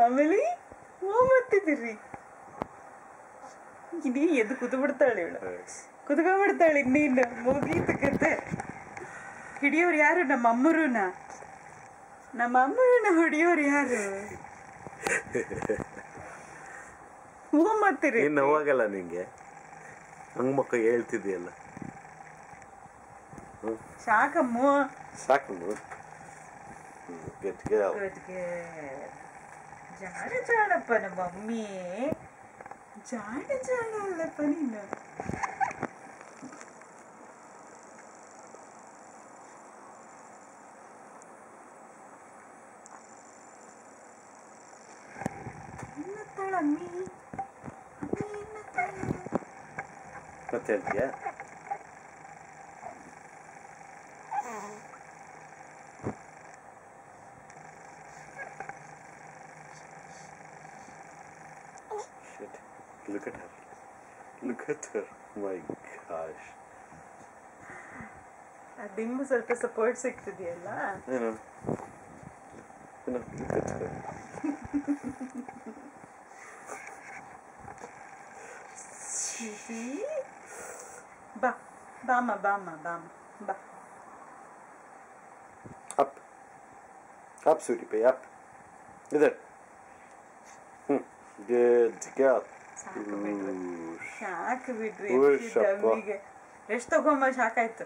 ಆಮೇಲೆ ಮತ್ತಿದ್ದೀರಿ ಇಡೀ ಎದ್ದು ಕೂತ್ಬಿಡ್ತಾಳೆ ಇವಳು, ಕುತ್ಕೊಂಡ್ಬಿಡ್ತಾಳೆ. ಇನ್ನೇನು ಮುಗೀತು ಕತೆ. ಹಿಡಿಯೋರು ಯಾರು? ನಮ್ಮ ಅಮ್ಮರೂನ ಹೊಡಿಯೋರು ಯಾರು? ಮತ್ತಿರಿ ನೋವಾಗಲ್ಲ ನಿಂಗೆ? ಹಂಗ ಮಕ್ಕ ಹೇಳ್ತಿದ್ಯಲ್ಲ. ಸಾಕಮ್ಮ ಸಾಕಮ್ಮ. ಜಾಣಪ್ಪ ನಮ್ಮ ಮಮ್ಮಿ, ಜಾಣ ಅಲ್ಲಪ್ಪ ನೀನು. ಅಮ್ಮಿ ಮತ್ತೆ ಹೇಳ್ತೀಯಾ? Look at her. Look at her. My gosh. ದಿಂಬು ಸ್ವಲ್ಪ ಸಪೋರ್ಟ್ ಸಿಗ್ತಿದೆಯಲ್ಲ. Look at her. ಬಾಮ. Up. Up, sweetie pie, up. There. Good girl. ಸಾಕು ಬಿಡ್ರಿ. ಎಷ್ಟು ತಗೊಂಬ ಸಾಕಾಯ್ತು.